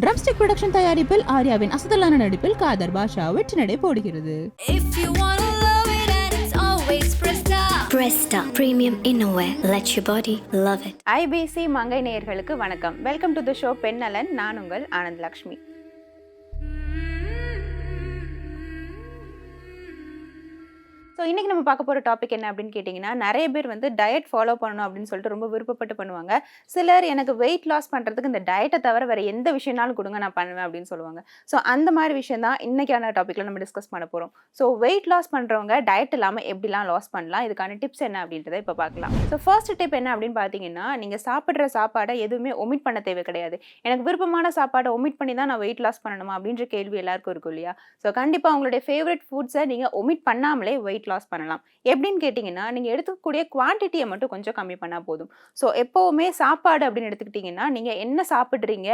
Drumstick production தயாரிப்பில் ஆர்யாவின் அசத்தலான நடிப்பில் காதர் பாஷா வெற்றி நடை போடுகிறது. Presta Premium Innerwear. Let your body love it. IBC Mangai நேயர்களுக்கு வணக்கம். வெல்கம் டு தி ஷோ பெண்ணலன். நான் உங்கள் ஆனந்த் லக்ஷ்மி. ஸோ இன்றைக்கி நம்ம பார்க்க போகிற டாபிக் என்ன அப்படின்னு கேட்டிங்கன்னா, நிறைய பேர் வந்து டயட் ஃபாலோ பண்ணணும் அப்படின்னு சொல்லிட்டு ரொம்ப விருப்பப்பட்டு பண்ணுவாங்க. சிலர் எனக்கு வெயிட் லாஸ் பண்ணுறதுக்கு இந்த டயட்டை தவிர வேறு எந்த விஷயம்னாலும் கொடுங்க நான் பண்ணுவேன் அப்படின்னு சொல்லுவாங்க. ஸோ அந்த மாதிரி விஷயம் தான் இன்றைக்கான டாப்பிக்கில் நம்ம டிஸ்கஸ் பண்ண போகிறோம். ஸோ வெயிட் லாஸ் பண்ணுறவங்க டயட் இல்லாமல் எப்படிலாம் லாஸ் பண்ணலாம், இதுக்கான டிப்ஸ் என்ன அப்படின்றத இப்போ பார்க்கலாம். ஸோ ஃபர்ஸ்ட் டிப் என்ன அப்படின்னு பார்த்தீங்கன்னா, நீங்கள் சாப்பிட்ற சாப்பாடை எதுவுமே ஒமிட் பண்ண தேவை கிடையாது. எனக்கு விருப்பமான சாப்பாடை ஒமிட் பண்ணி தான் நான் வெயிட் லாஸ் பண்ணணுமா அப்படின்ற கேள்வி எல்லாருக்கும் இருக்கும் இல்லையா? ஸோ கண்டிப்பாக உங்களுடைய ஃபேவரட் ஃபுட்ஸை நீங்கள் ஒமிட் பண்ணாமலே வெயிட் லாஸ் பண்ணலாம். எப்படின்னு கேட்டிங்கன்னா, நீங்கள் எடுத்துக்கக்கூடிய குவான்டிட்டியை மட்டும் கொஞ்சம் கம்மி பண்ணால் போதும். ஸோ எப்போவுமே சாப்பாடு அப்படின்னு எடுத்துக்கிட்டிங்கன்னா, நீங்கள் என்ன சாப்பிட்றீங்க,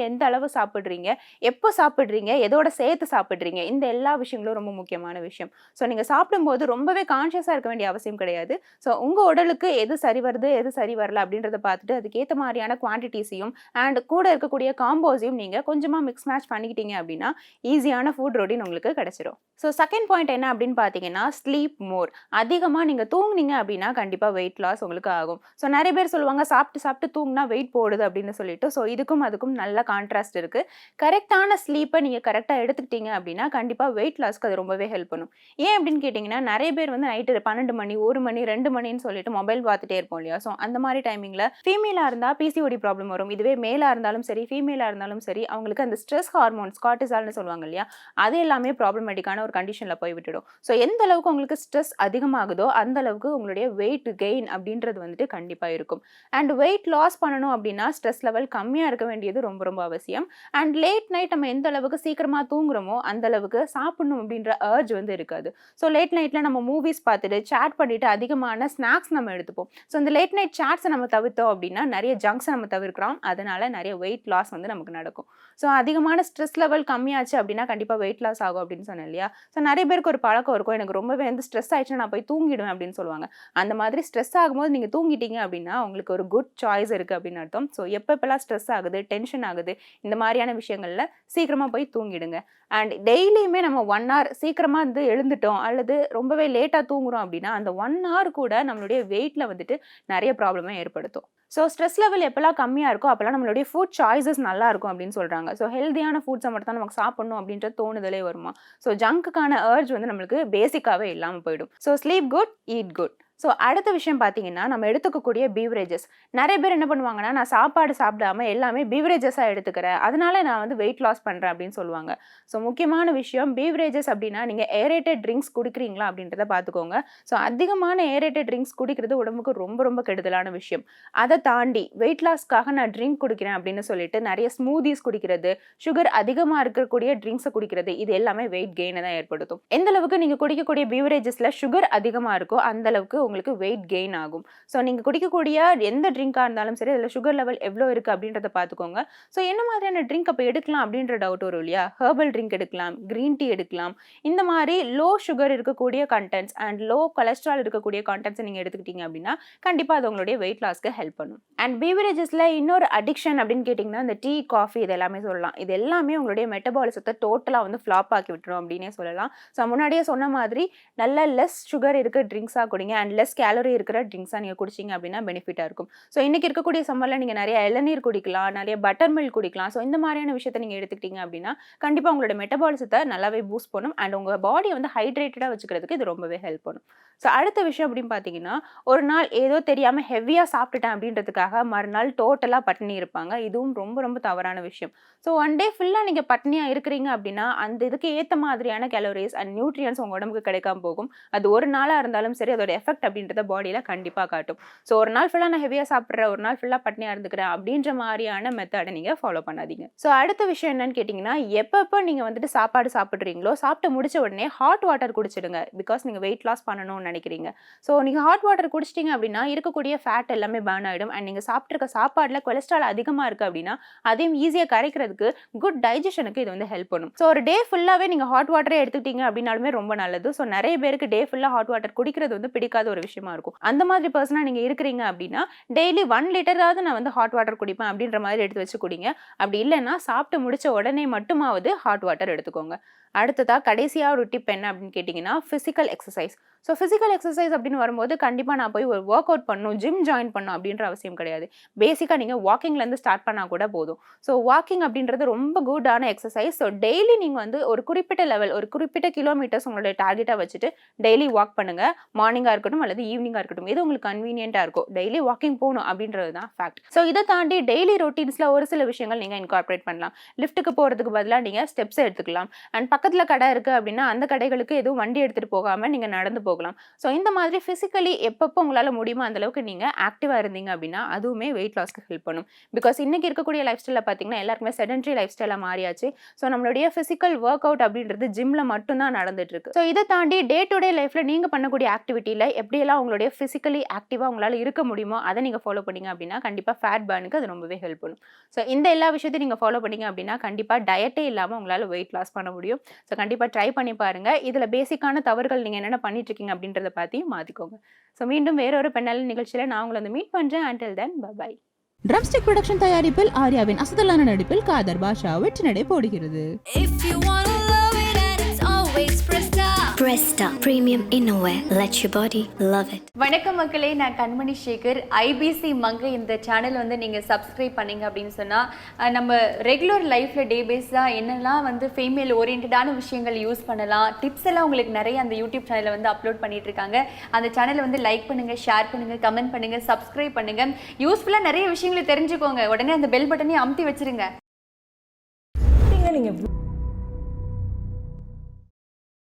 எந்த அளவு சாப்பிட்றீங்க, எப்போ சாப்பிட்றீங்க, எதோட சேர்த்து சாப்பிட்றீங்க, இந்த எல்லா விஷயங்களும் ரொம்ப முக்கியமான விஷயம். ஸோ நீங்கள் சாப்பிடும்போது ரொம்பவே கான்ஷியஸாக இருக்க வேண்டிய அவசியம் கிடையாது. ஸோ உங்கள் உடலுக்கு எது சரி வருது, எது சரி வரல அப்படின்றத பார்த்துட்டு அதுக்கேற்ற மாதிரியான குவான்டிட்டிஸையும் அண்ட் கூட இருக்கக்கூடிய காம்போஸையும் நீங்கள் கொஞ்சமாக மிக்ஸ் மேட்ச் பண்ணிக்கிட்டீங்க அப்படின்னா ஈஸியான ஃபுட் ரொட்டீன் உங்களுக்கு கிடைச்சிரும். ஸோ செகண்ட் பாயிண்ட் என்ன அப்படின்னு பார்த்தீங்கன்னா, ஸ்லீப் மோர். அதிகமாக நீங்கள் தூங்குனீங்க அப்படின்னா கண்டிப்பாக வெயிட் லாஸ் உங்களுக்கு ஆகும். ஸோ நிறைய பேர் சொல்லுவாங்க சாப்பிட்டு தூங்கினா வெயிட் போடுது அப்படின்னு சொல்லிட்டு. ஸோ இதுக்கும் அதுக்கும் நல்ல கான்ட்ராஸ்ட் இருக்குது. கரெக்டான ஸ்லீப்பை நீங்கள் கரெக்டாக எடுத்துக்கிட்டீங்க அப்படின்னா கண்டிப்பாக வெயிட் லாஸ்க்கு அது ரொம்பவே ஹெல்ப் பண்ணும். ஏன் அப்படின்னு கேட்டிங்கன்னா, நிறைய பேர் வந்து நைட்டு 12 மணி 1 மணி 2 மணின்னு சொல்லிட்டு மொபைல் பார்த்துட்டே இருப்போம் இல்லையா? ஸோ அந்த மாதிரி டைமிங்கில் ஃபீமேலாக இருந்தால் பிசிஓடி ப்ராப்ளம் வரும். இதுவே மேலாக இருந்தாலும் சரி ஃபீமேலாக இருந்தாலும் சரி அவங்களுக்கு அந்த ஸ்ட்ரெஸ் ஹார்மோன்ஸ் கார்டிசால்னு சொல்லுவாங்க இல்லையா, அது எல்லாமே ப்ராப்ளமேட்டிக்கான ஒரு கண்டிஷனில் போய் விட்டுடும். ஸோ எந்த அளவுக்கு உங்களுக்கு ஸ்ட்ரெஸ் அதிகமாகுதோ அந்த அளவுக்கு உங்களுடைய வெயிட் கெயின் அப்படின்றது வந்துட்டு கண்டிப்பாக இருக்கும். அண்ட் வெயிட் லாஸ் பண்ணணும் அப்படின்னா ஸ்ட்ரெஸ் லெவல் கம்மியாக இருக்க வேண்டியது ரொம்ப ரொம்ப அவசியம். அண்ட் லேட் நைட் நம்ம எந்த அளவுக்கு சீக்கிரமாக தூங்குறோமோ அந்த அளவுக்கு சாப்பிடணும் அப்படின்ற அர்ஜ் வந்து இருக்காது. ஸோ லேட் நைட்டில் நம்ம மூவிஸ் பார்த்துட்டு சேட் பண்ணிட்டு அதிகமான ஸ்நாக்ஸ் நம்ம எடுத்துப்போம். ஸோ இந்த லேட் நைட் சேட்ஸை நம்ம தவிர்த்தோம் அப்படின்னா நிறைய ஜங்க்ஸை நம்ம தவிர்க்கிறோம். அதனால நிறைய வெயிட் லாஸ் வந்து நமக்கு நடக்கும். ஸோ அதிகமான ஸ்ட்ரெஸ் லெவல் கம்மியாச்சு அப்படின்னா கண்டிப்பாக வெயிட் லாஸ் ஆகும் அப்படின்னு சொன்னேன் இல்லையா? ஸோ நிறைய பேருக்கு ஒரு பழக்கம் இருக்கும், எனக்கு ரொம்பவே வந்து ஸ்ட்ரெஸ் ஆயிடுச்சுன்னா நான் போய் தூங்கிடுவேன் அப்படின்னு சொல்லுவாங்க. அந்த மாதிரி ஸ்ட்ரெஸ் ஆகும்போது நீங்கள் தூங்கிட்டீங்க அப்படின்னா உங்களுக்கு ஒரு குட் சாய்ஸ் இருக்குது அப்படின்னு அர்த்தம். ஸோ எப்பப்பெல்லாம் ஸ்ட்ரெஸ் ஆகுது, டென்ஷன் ஆகுது, இந்த மாதிரியான விஷயங்களில் சீக்கிரமாக போய் தூங்கிடுங்க. அண்ட் டெய்லியுமே நம்ம 1 hour சீக்கிரமாக வந்து எழுந்துட்டோம் அல்லது ரொம்பவே லேட்டாக தூங்குறோம் அப்படின்னா அந்த 1 hour கூட நம்மளுடைய வெயிட்டில் வந்துட்டு நிறைய ப்ராப்ளமே ஏற்படுத்தும். ஸோ ஸ்ட்ரெஸ் லெவல் எப்போல்லாம் கம்மியாக இருக்கோ அப்போல்லாம் நம்மளுடைய ஃபுட் சாய்ஸஸ் நல்லா இருக்கும் அப்படின்னு சொல்கிறாங்க. ஸோ ஹெல்த்தியான ஃபுட்ஸை மட்டும் தான் நமக்கு சாப்பிடணும் அப்படின்ற தோணுதலே வருமா? ஸோ ஜங்க்குக்கான அர்ஜ் வந்து நம்மளுக்கு பேசிக்காகவே இல்லாமல் போயிடும். So sleep good, eat good. So அடுத்த விஷயம் பார்த்தீங்கன்னா, நம்ம எடுத்துக்கக்கூடிய பீவரேஜஸ். நிறைய பேர் என்ன பண்ணுவாங்கன்னா, நான் சாப்பாடு சாப்பிடாம எல்லாமே பீவரேஜஸாக எடுத்துக்கிறேன், அதனால நான் வந்து வெயிட் லாஸ் பண்ணுறேன் அப்படின்னு சொல்லுவாங்க. ஸோ முக்கியமான விஷயம், பீவரேஜஸ் அப்படின்னா நீங்கள் ஏரேட்டட் ட்ரிங்க்ஸ் குடிக்கிறீங்களா அப்படின்றத பார்த்துக்கோங்க. ஸோ அதிகமான ஏரேட்டட் ட்ரிங்க்ஸ் குடிக்கிறது உடம்புக்கு ரொம்ப ரொம்ப கெடுதலான விஷயம். அதை தாண்டி வெயிட் லாஸ்க்காக நான் ட்ரிங்க் குடிக்கிறேன் அப்படின்னு சொல்லிட்டு நிறைய ஸ்மூதிஸ் குடிக்கிறது, சுகர் அதிகமாக இருக்கக்கூடிய ட்ரிங்க்ஸை குடிக்கிறது, இது எல்லாமே வெயிட் கெயினை தான் ஏற்படுத்தும். எந்த அளவுக்கு நீங்கள் குடிக்கக்கூடிய பீவரேஜஸில் சுகர் அதிகமாக இருக்கோ அந்த அளவுக்கு உங்களுக்கு வெயிட் கெயின் ஆகும். ஸோ நீங்கள் குடிக்கக்கூடிய எந்த ட்ரிங்காக இருந்தாலும் சரி அதில் சுகர் லெவல் எவ்வளோ இருக்குது அப்படின்றத பார்த்துக்கோங்க. ஸோ என்ன மாதிரியான ட்ரிங்க் அப்போ எடுக்கலாம் அப்படின்ற டவுட் வரும் இல்லையா? ஹெர்பல் ட்ரிங்க் எடுக்கலாம், க்ரீன் டீ எடுக்கலாம். இந்த மாதிரி லோ சுகர் இருக்கக்கூடிய கண்டென்ட்ஸ் அண்ட் லோ கொலஸ்ட்ரால் இருக்கக்கூடிய கண்டென்ட்ஸை நீங்கள் எடுத்துக்கிட்டீங்க அப்படின்னா கண்டிப்பாக அது உங்களுடைய வெயிட் லாஸ்க்கு ஹெல்ப் பண்ணும். அண்ட் பீவரேஜஸில் இன்னொரு அடிக்ஷன் அப்படின்னு கேட்டிங்கன்னா இந்த டீ, காஃபி இது எல்லாமே சொல்லலாம். இது எல்லாமே உங்களுடைய மெட்டபாலிசத்தை டோட்டலாக வந்து ஃப்ளாப் ஆக்கி விட்டுரும் அப்படின்னே சொல்லலாம். ஸோ முன்னாடியே சொன்ன மாதிரி நல்ல லெஸ் சுகர் இருக்க ட்ரிங்க்ஸாக குடிங்க அண்ட் லெஸ் கேலரி இருக்கிற ட்ரிங்க்ஸாக நீங்கள் குடிச்சிங்க அப்படின்னா பெனிஃபிட்டாக இருக்கும். ஸோ இன்றைக்கி இருக்கக்கூடிய சம்மரில் நீங்கள் நிறைய இளநீர் குடிக்கலாம், நிறைய பட்டர் மில்க் குடிக்கலாம். ஸோ இந்த மாதிரியான விஷயத்தை நீங்கள் எடுத்துக்கிட்டீங்க அப்படின்னா கண்டிப்பாக உங்களோட மெட்டபாலிசத்தை நல்லாவே பூஸ்ட் பண்ணும் அண்ட் உங்கள் பாடியை வந்து ஹைட்ரேட்டடாக வச்சுக்கிறதுக்கு இது ரொம்பவே ஹெல்ப் பண்ணும். ஸோ அடுத்த விஷயம் அப்படின்னு பார்த்தீங்கன்னா, ஒரு நாள் ஏதோ தெரியாமல் ஹெவியாக சாப்பிட்டுட்டேன் அப்படின்றதுக்காக மறுநாள் டோட்டலாக பட்டினி இருப்பாங்க. இதுவும் ரொம்ப ரொம்ப தவறான விஷயம். ஸோ 1 day ஃபுல்லாக நீங்கள் பட்டினியாக இருக்கிறீங்க அப்படின்னா அந்த இதுக்கு ஏற்ற மாதிரியான கேலரிஸ் அண்ட் நியூட்ரியன்ஸ் உங்கள் உடம்புக்கு கிடைக்காம போகும். அது ஒரு நாளாக இருந்தாலும் சரி அதோட எஃபெக்ட் அப்படின்றத பாடியில் கண்டிப்பாக காட்டும். ஸோ ஒரு நாள் ஃபுல்லாக நான் ஹெவியாக சாப்பிட்றேன், ஒரு நாள் ஃபுல்லாக பட்டினியாக இருந்துக்கிறேன் அப்படின்ற மாதிரியான மெத்தடை நீங்கள் ஃபாலோ பண்ணாதீங்க. ஸோ அடுத்த விஷயம் என்னன்னு கேட்டிங்கன்னா, எப்பப்போ நீங்கள் வந்துட்டு சாப்பாடு சாப்பிட்றீங்களோ சாப்பிட்டு முடிச்ச உடனே ஹாட் வாட்டர் குடிச்சிடுங்க. பிகாஸ் நீங்கள் வெயிட் லாஸ் பண்ணணும்னு நினைக்கிறீங்க. ஸோ நீங்கள் ஹாட் வாட்டர் குடிச்சிட்டிங்க அப்படின்னா இருக்கக்கூடிய ஃபேட் எல்லாமே பர்ன் ஆகிடும் அண்ட் நீங்கள் சாப்பிட்ருக்க சாப்பாடில் கொலஸ்ட்ரால் அதிகமாக இருக்குது அப்படின்னா அதையும் ஈஸியாக கரைக்கிறதுக்கு குட் டைஜஷனுக்கு இது வந்து ஹெல்ப் பண்ணும். ஸோ ஒரு டே ஃபுல்லாகவே நீங்கள் ஹாட் வாட்டரே எடுத்துக்கிட்டீங்க அப்படின்னாலுமே ரொம்ப நல்லது. ஸோ நிறைய பேருக்கு டே ஃபுல்லாக ஹாட் வாட்டர் குடிக்கிறது வந்து பிடிக்காத ஒரு ஒரு விஷயமா இருக்கும். அந்த மாதிரி பர்சனா நீங்க இருக்கிறீங்க அப்படின்னா டெய்லி 1 லிட்டராவது நான் வந்து ஹாட் வாட்டர் குடிப்பேன் அப்படின்ற மாதிரி எடுத்து வச்சு குடிங்க. அப்படி இல்லைன்னா சாப்பிட்டு முடிச்ச உடனே மட்டுமாவது ஹாட் வாட்டர் எடுத்துக்கோங்க. அடுத்ததா கடைசியா ஒரு டிப் என்ன அப்படின்னு கேட்டிங்கன்னா physical exercise. So physical exercise அப்படின்னு வரும்போது கண்டிப்பாக நான் போய் ஒரு ஒர்க் அவுட் பண்ணணும், ஜிம் ஜாயின் பண்ணணும் அப்படின்ற அவசியம் கிடையாது. பேசிக்காக நீங்கள் வாக்கிங்லேருந்து ஸ்டார்ட் பண்ணால் கூட போதும். ஸோ வாக்கிங் அப்படின்றது ரொம்ப குட்டான எக்ஸசைஸ். ஸோ டெய்லி நீங்கள் வந்து ஒரு குறிப்பிட்ட லெவல், ஒரு குறிப்பிட்ட கிலோமீட்டர்ஸ் உங்களுடைய டார்கெட்டாக வச்சுட்டு டெய்லி வாக் பண்ணுங்கள். மார்னிங்காக இருக்கட்டும் அல்லது ஈவினிங்காக இருக்கட்டும், எது உங்களுக்கு கன்வீனியண்ட்டாக இருக்கும், டெய்லி வாக்கிங் போகணும் அப்படின்றது தான் ஃபேக்ட். ஸோ இதை தாண்டி டெய்லி ரொட்டீன்ஸில் ஒரு சில விஷயங்கள் நீங்கள் இன்கார்பரேட் பண்ணலாம். லிஃப்ட்டுக்கு போகிறதுக்கு பதிலாக நீங்கள் ஸ்டெப்ஸ் எடுத்துக்கலாம். அண்ட் பக்கத்தில் கடை இருக்குது அப்படின்னா அந்த கடைகளுக்கு எதுவும் வண்டி எடுத்துகிட்டு போகாமல் நீங்கள் நடந்து போகலாம். ஸோ இந்த மாதிரி ஃபிசிக்கலி எப்பப்போ உங்களால் முடியுமோ அந்தளவுக்கு நீங்கள் ஆக்டிவாக இருந்தீங்க அப்படின்னா அதுவுமே வெயிட் லாஸ்க்கு ஹெல்ப் பண்ணும். பிகாஸ் இன்றைக்கி இருக்கக்கூடிய லைஃப் ஸ்டைலில் பார்த்தீங்கன்னா எல்லாருக்குமே செடென்ட்ரி லைஃப் ஸ்டைலாக மாறியாச்சு. ஸோ நம்மளுடைய ஃபிசிக்கல் ஒர்க் அவுட் அப்படின்றது ஜிம்மில் மட்டும்தான் நடந்துட்டுருக்கு. ஸோ இதை தாண்டி டே டு டே லைஃப்பில் நீங்கள் பண்ணக்கூடிய ஆக்டிவிட்டியில் எப்படியெல்லாம் உங்களுடைய ஃபிசிக்கலி ஆக்டிவாக உங்களால் இருக்க முடியுமோ அதை நீங்கள் ஃபாலோ பண்ணிங்க அப்படின்னா கண்டிப்பாக ஃபேட் பர்னுக்கு அது ரொம்பவே ஹெல்ப் பண்ணும். ஸோ இந்த எல்லா விஷயத்தையும் நீங்கள் ஃபாலோ பண்ணிங்க அப்படின்னா கண்டிப்பாக டயட்டே இல்லாமல் உங்களால் வெயிட் லாஸ் பண்ண முடியும். ஸோ கண்டிப்பாக ட்ரை பண்ணி பாருங்கள். இதில் பேசிக்கான தவறுகள் நீங்கள் என்னென்ன பண்ணிட்டு இருக்கீங்க அப்படின்றத பார்த்து மாற்றிக்கோங்க. ஸோ மீண்டும் வேறொரு பெண்ணால் நிகழ்ச்சியில் நான் உங்களை வந்து மீட் பண்ணுறேன். until then bye bye. Drumstick production தயாரிப்பில் ஆர்யாவின் அசத்தலான நடிப்பில் காதர் பாஷா வெற்றி நடை போடுகிறது. If you wanna love it and it's always pressed up. Presta Premium Innerwear. Let your body love it. வணக்கம் மக்களே, நான் கண்மணி சேகர். ஐபிசி மங்கை இந்த சேனல் வந்து நீங்கள் சப்ஸ்கிரைப் பண்ணீங்க அப்படின்னு சொன்னால் நம்ம ரெகுலர் லைஃப்பில் டே பேஸாக என்னெல்லாம் வந்து ஃபீமேல் ஓரியன்டான விஷயங்கள் யூஸ் பண்ணலாம், டிப்ஸ் எல்லாம் உங்களுக்கு நிறைய அந்த யூடியூப் சேனலில் வந்து அப்லோட் பண்ணிட்டு இருக்காங்க. அந்த சேனலை வந்து லைக் பண்ணுங்கள், ஷேர் பண்ணுங்கள், கமெண்ட் பண்ணுங்கள், சப்ஸ்கிரைப் பண்ணுங்கள். யூஸ்ஃபுல்லாக நிறைய விஷயங்களை தெரிஞ்சுக்கோங்க. உடனே அந்த பெல் பட்டனையும் அமுத்தி வச்சிருங்க. நீங்கள்